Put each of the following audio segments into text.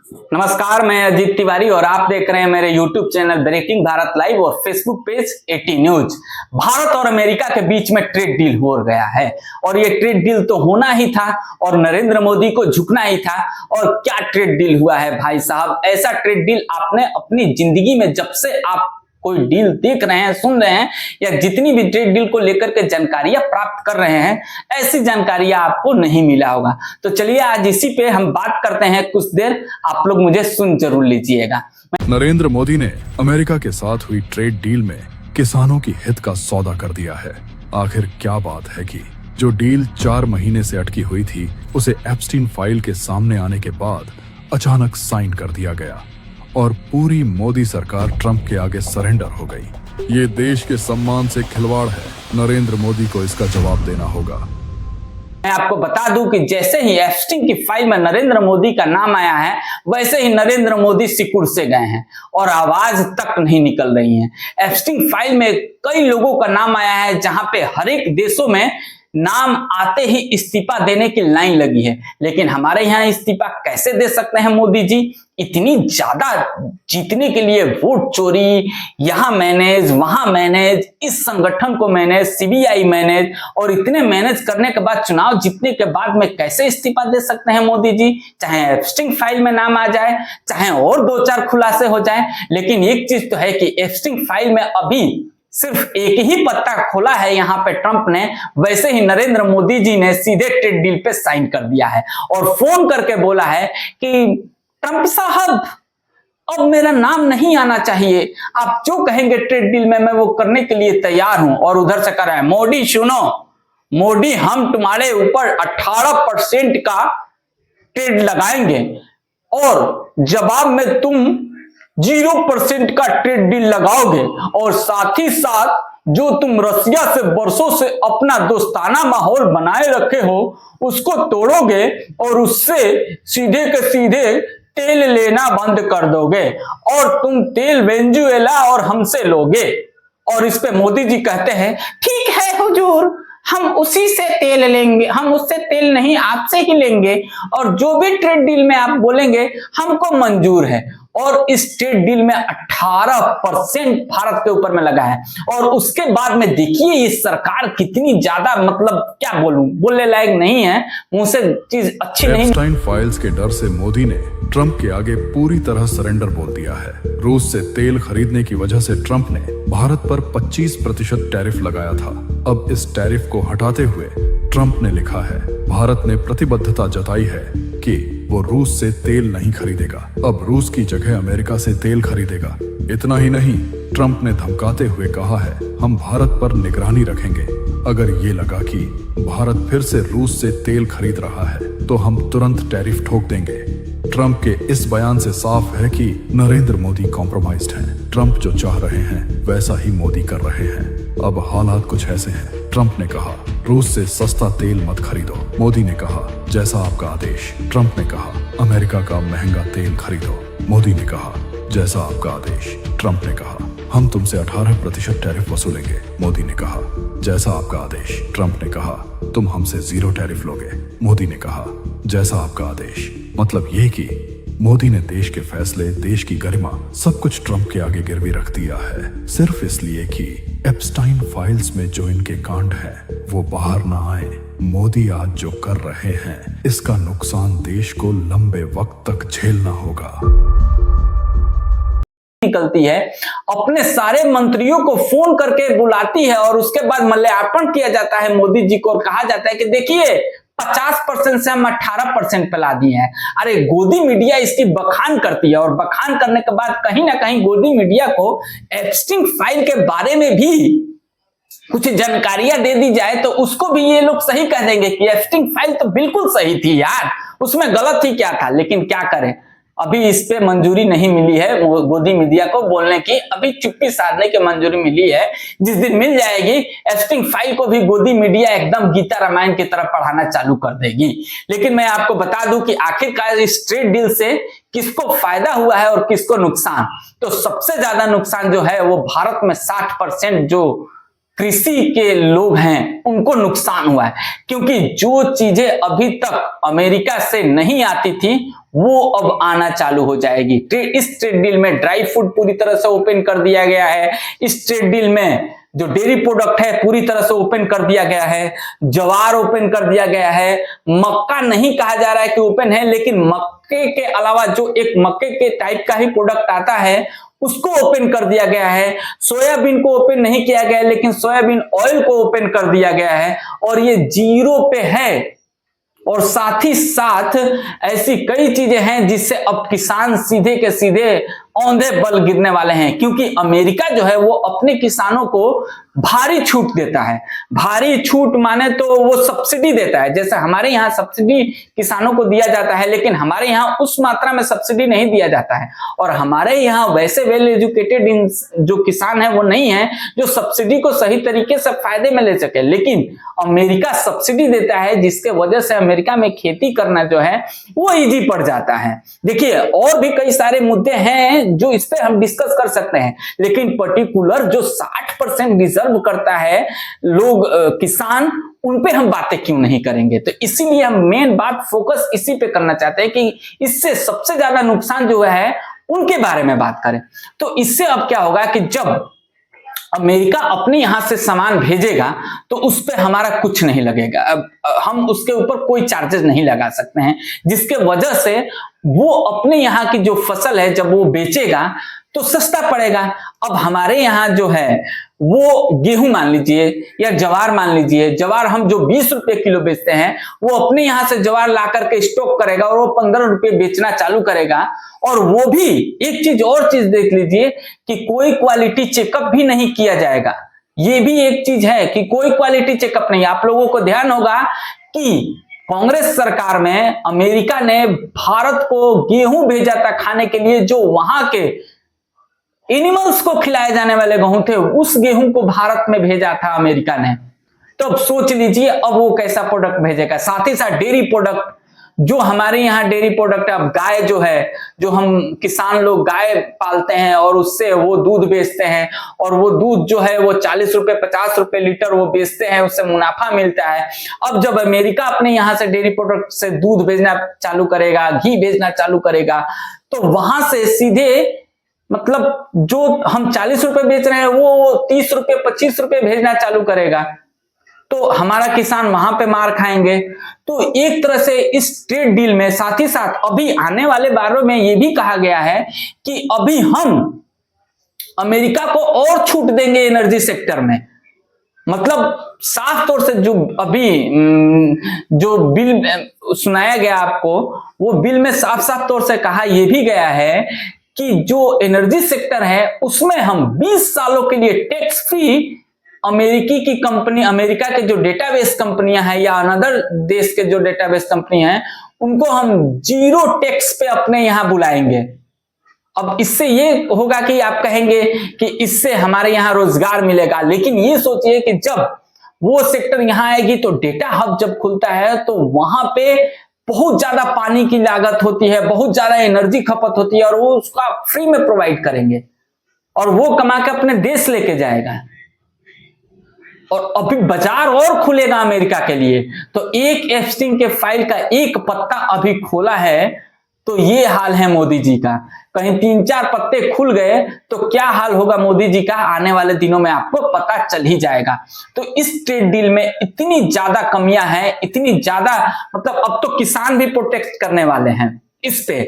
नमस्कार, मैं अजीत तिवारी और आप देख रहे हैं मेरे YouTube channel breaking Bharat live और फेसबुक पेज 80 न्यूज। भारत और अमेरिका के बीच में ट्रेड डील हो गया है और ये ट्रेड डील तो होना ही था और नरेंद्र मोदी को झुकना ही था। और क्या ट्रेड डील हुआ है भाई साहब, ऐसा ट्रेड डील आपने अपनी जिंदगी में जब से आप कोई डील देख रहे हैं, सुन रहे हैं या जितनी भी ट्रेड डील को लेकर के जानकारियां प्राप्त कर रहे हैं, ऐसी जानकारियां आपको नहीं मिला होगा। तो चलिए आज इसी पे हम बात करते हैं कुछ देर, आप लोग मुझे सुन जरूर लीजिएगा। नरेंद्र मोदी ने अमेरिका के साथ हुई ट्रेड डील में किसानों की हित का सौदा कर दिया है। आखिर क्या बात है कि जो डील 4 महीने से अटकी हुई थी, उसे एप्स्टीन फाइल के सामने आने के बाद अचानक साइन कर दिया गया और पूरी मोदी सरकार ट्रंप के आगे सरेंडर हो गई। ये देश के सम्मान से खिलवाड़ है। नरेंद्र मोदी को इसका जवाब देना होगा। मैं आपको बता दूं कि जैसे ही एप्स्टीन की फाइल में नरेंद्र मोदी का नाम आया है, वैसे ही नरेंद्र मोदी सिकुड़ से गए हैं और आवाज तक नहीं निकल रही है। एप्स्टीन फाइल में कई लोगों का नाम आया है, जहां पे हर एक देशों में नाम आते ही इस्तीफा देने की लाइन लगी है, लेकिन हमारे यहाँ इस्तीफा कैसे दे सकते हैं मोदी जी? इतनी ज्यादा जीतने के लिए वोट चोरी, यहां मैनेज, वहां मैनेज, इस संगठन को मैनेज, सीबीआई मैनेज, और इतने मैनेज करने के बाद चुनाव जीतने के बाद में कैसे इस्तीफा दे सकते हैं मोदी जी? चाहे एप्स्टीन फाइल में नाम आ जाए, चाहे और 2-4 खुलासे हो जाए, लेकिन एक चीज तो है कि एप्स्टीन फाइल में अभी सिर्फ एक ही पत्ता खोला है यहाँ पे ट्रंप ने, वैसे ही नरेंद्र मोदी जी ने सीधे ट्रेड डील पे साइन कर दिया है और फोन करके बोला है कि ट्रंप साहब अब मेरा नाम नहीं आना चाहिए, आप जो कहेंगे ट्रेड डील में मैं वो करने के लिए तैयार हूं। और उधर से कर रहा है, मोदी सुनो, मोदी हम तुम्हारे ऊपर 18% का ट्रेड लगाएंगे और जवाब में तुम 0% का ट्रेड डील लगाओगे और साथ ही साथ जो तुम रसिया से बरसों से अपना दोस्ताना माहौल बनाए रखे हो उसको तोड़ोगे और उससे सीधे के सीधे तेल लेना बंद कर दोगे और तुम तेल वेनेजुएला और हमसे लोगे। और इस पे मोदी जी कहते हैं, ठीक है हुजूर, हम उसी से तेल लेंगे, हम उससे तेल नहीं आपसे ही लेंगे और जो भी ट्रेड डील में आप बोलेंगे हमको मंजूर है। और इस ट्रेड डील में 18% भारत के ऊपर में लगा है और उसके बाद में देखिए ये सरकार कितनी ज्यादा, मतलब क्या बोलूं, बोलने लायक नहीं है, मुंह से चीज अच्छी नहीं। एप्स्टाइन फाइल्स के डर से मोदी ने ट्रंप के आगे पूरी तरह सरेंडर बोल दिया है। रूस से तेल खरीदने की वजह से ट्रंप ने भारत पर 25% टैरिफ लगाया था। अब इस टैरिफ को हटाते हुए ट्रंप ने लिखा है, भारत ने प्रतिबद्धता जताई है कि वो रूस से तेल नहीं खरीदेगा, अब रूस की जगह अमेरिका से तेल खरीदेगा। इतना ही नहीं, ट्रंप ने धमकाते हुए कहा है, हम भारत पर निगरानी रखेंगे, अगर ये लगा कि भारत फिर से रूस से तेल खरीद रहा है तो हम तुरंत टैरिफ ठोक देंगे। ट्रंप के इस बयान से साफ है कि नरेंद्र मोदी कॉम्प्रोमाइज्ड हैं। ट्रंप जो चाह रहे हैं वैसा ही मोदी कर रहे हैं। अब हालात कुछ ऐसे हैं। ट्रंप ने कहा, रूस से सस्ता तेल मत खरीदो। मोदी ने कहा, जैसा आपका आदेश। ट्रंप ने कहा, अमेरिका का महंगा तेल खरीदो। मोदी ने कहा, जैसा आपका आदेश। ट्रंप ने कहा, हम तुमसे 18% टैरिफ वसूलेंगे। मोदी ने कहा, जैसा आपका आदेश। ट्रंप ने कहा, तुम हमसे 0 टैरिफ लोगे। मोदी ने कहा, जैसा आपका आदेश। मतलब ये कि मोदी ने देश के फैसले, देश की गरिमा, सब कुछ ट्रंप के आगे गिरवी रख दिया है, सिर्फ इसलिए कि एप्स्टाइन फाइल्स में जो इनके कांड है वो बाहर ना आए। मोदी आज जो कर रहे हैं इसका नुकसान देश को लंबे वक्त तक झेलना होगा। निकलती है, अपने सारे मंत्रियों को फोन करके बुलाती है और उसके बाद मल्यार्पण किया जाता है मोदी जी को और कहा जाता है कि देखिए 50% से हम 18% पे ला दिए हैं। अरे गोदी मीडिया इसकी बखान करती है और बखान करने के बाद कहीं ना कहीं गोदी मीडिया को एप्स्टीन फाइल के बारे में भी कुछ जानकारियां दे दी जाए तो उसको भी ये लोग सही कह देंगे कि एप्स्टीन फाइल तो बिल्कुल सही थी यार, उसमें गलत ही क्या था। लेकिन क्या करें, अभी इस पे मंजूरी नहीं मिली है गोदी मीडिया को बोलने की, अभी चुप्पी साधने की मंजूरी मिली है। जिस दिन मिल जाएगी एप्स्टीन फाइल को भी गोदी मीडिया एकदम गीता रामायण की तरफ पढ़ाना चालू कर देगी। लेकिन मैं आपको बता दूं कि आखिरकार इस ट्रेड डील से किसको फायदा हुआ है और किसको नुकसान। तो सबसे ज्यादा नुकसान जो है वो भारत में 60% जो कृषि के लोग हैं उनको नुकसान हुआ है, क्योंकि जो चीजें अभी तक अमेरिका से नहीं आती थी वो अब आना चालू हो जाएगी। इस ट्रेड डील में ड्राई फ्रूट पूरी तरह से ओपन कर दिया गया है। इस ट्रेड डील में जो डेयरी प्रोडक्ट है पूरी तरह से ओपन कर दिया गया है। ज्वार ओपन कर दिया गया है। मक्का नहीं कहा जा रहा है कि ओपन है, लेकिन मक्के के अलावा जो एक मक्के के टाइप का ही प्रोडक्ट आता है उसको ओपन कर दिया गया है। सोयाबीन को ओपन नहीं किया गया है, लेकिन सोयाबीन ऑयल को ओपन कर दिया गया है और ये 0 पे है। और साथ ही साथ ऐसी कई चीजें हैं जिससे अब किसान सीधे के सीधे औंधे बल गिरने वाले हैं, क्योंकि अमेरिका जो है वो अपने किसानों को भारी छूट देता है। भारी छूट माने तो वो सब्सिडी देता है। जैसे हमारे यहाँ सब्सिडी किसानों को दिया जाता है, लेकिन हमारे यहाँ उस मात्रा में सब्सिडी नहीं दिया जाता है। और हमारे यहाँ वैसे वेल एजुकेटेड जो किसान है वो नहीं है जो सब्सिडी को सही तरीके से फायदे में ले सके, लेकिन अमेरिका सब्सिडी देता है, जिसके वजह से अमेरिका में खेती करना जो है वो इजी पड़ जाता है। देखिए और भी कई सारे मुद्दे हैं जो इस पे हम डिस्कस कर सकते हैं, लेकिन पर्टिकुलर जो 60% डिजर्व करता है लोग किसान, उन पे हम बातें क्यों नहीं करेंगे। तो इसीलिए हम मेन बात फोकस इसी पे करना चाहते हैं कि इससे सबसे ज्यादा नुकसान जो है उनके बारे में बात करें। तो इससे अब क्या होगा कि जब अमेरिका अपने यहां से सामान भेजेगा तो उस पर हमारा कुछ नहीं लगेगा। अब हम उसके ऊपर कोई चार्जेस नहीं लगा सकते हैं, जिसके वजह से वो अपने यहाँ की जो फसल है जब वो बेचेगा तो सस्ता पड़ेगा। अब हमारे यहाँ जो है वो गेहूं मान लीजिए या ज्वार मान लीजिए, ज्वार हम जो 20 रुपए किलो बेचते हैं वो अपने यहाँ से ज्वार ला करके स्टॉक करेगा और वो 15 रुपए बेचना चालू करेगा। और वो भी एक चीज और चीज देख लीजिए कि कोई क्वालिटी चेकअप भी नहीं किया जाएगा। ये भी एक चीज है कि कोई क्वालिटी चेकअप नहीं। आप लोगों को ध्यान होगा कि कांग्रेस सरकार में अमेरिका ने भारत को गेहूं भेजा था खाने के लिए, जो वहां के एनिमल्स को खिलाए जाने वाले गेहूं थे, उस गेहूं को भारत में भेजा था अमेरिका ने। तो अब सोच लीजिए अब वो कैसा प्रोडक्ट भेजेगा। साथ ही साथ डेयरी प्रोडक्ट, जो हमारे यहाँ डेयरी प्रोडक्ट है, अब गाय जो है, जो हम किसान लोग गाय पालते हैं और उससे वो दूध बेचते हैं और वो दूध जो है वो 40 रुपए 50 रुपए लीटर वो बेचते हैं, उससे मुनाफा मिलता है। अब जब अमेरिका अपने यहाँ से डेयरी प्रोडक्ट से दूध भेजना चालू करेगा, घी भेजना चालू करेगा, तो वहां से सीधे मतलब जो हम 40 रुपए बेच रहे हैं वो 30 रुपए 25 रुपए भेजना चालू करेगा, तो हमारा किसान वहां पे मार खाएंगे। तो एक तरह से इस ट्रेड डील में साथ ही साथ अभी आने वाले बारों में ये भी कहा गया है कि अभी हम अमेरिका को और छूट देंगे एनर्जी सेक्टर में। मतलब साफ तौर से जो अभी जो बिल सुनाया गया आपको, वो बिल में साफ साफ तौर से कहा यह भी गया है कि जो एनर्जी सेक्टर है उसमें हम 20 सालों के लिए टैक्स फ्री अमेरिकी की कंपनी, अमेरिका के जो डेटाबेस कंपनियां हैं या अनदर देश के जो डेटाबेस कंपनी हैं, उनको हम 0 टैक्स पे अपने यहां बुलाएंगे। अब इससे ये होगा कि आप कहेंगे कि इससे हमारे यहां रोजगार मिलेगा, लेकिन ये सोचिए कि जब वो सेक्टर यहां आएगी तो डेटा हब जब खुलता है तो वहां पे बहुत ज्यादा पानी की लागत होती है, बहुत ज्यादा एनर्जी खपत होती है, और वो उसका फ्री में प्रोवाइड करेंगे और वो कमा के अपने देश लेके जाएगा। और अभी बाजार और खुलेगा अमेरिका के लिए। तो एक एप्स्टीन के फाइल का एक पत्ता अभी खोला है तो ये हाल है मोदी जी का। कहीं 3-4 पत्ते खुल गए तो क्या हाल होगा मोदी जी का, आने वाले दिनों में आपको पता चल ही जाएगा। तो इस ट्रेड डील में इतनी ज्यादा कमियां हैं, इतनी ज्यादा, मतलब अब तो किसान भी प्रोटेक्ट करने वाले हैं इस पे,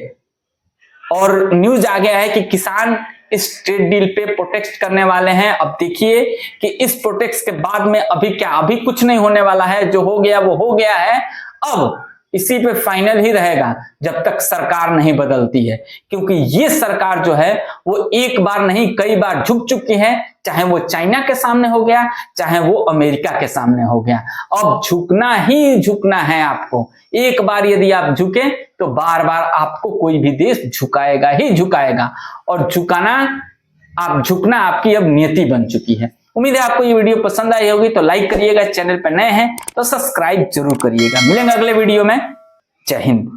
और न्यूज आ गया है कि किसान इस ट्रेड डील पे प्रोटेक्ट करने वाले हैं। अब देखिए कि इस प्रोटेक्ट के बाद में अभी क्या, अभी कुछ नहीं होने वाला है, जो हो गया वो हो गया है। अब इसी पे फाइनल ही रहेगा जब तक सरकार नहीं बदलती है, क्योंकि ये सरकार जो है वो एक बार नहीं कई बार झुक चुकी है, चाहे वो चाइना के सामने हो गया, चाहे वो अमेरिका के सामने हो गया। अब झुकना ही झुकना है आपको। एक बार यदि आप झुके तो बार बार आपको कोई भी देश झुकाएगा ही झुकाएगा, और झुकना आपकी अब नियति बन चुकी है। उम्मीद है आपको ये वीडियो पसंद आई होगी, तो लाइक करिएगा, चैनल पर नए हैं तो सब्सक्राइब जरूर करिएगा। मिलेंगे अगले वीडियो में। जय हिंद।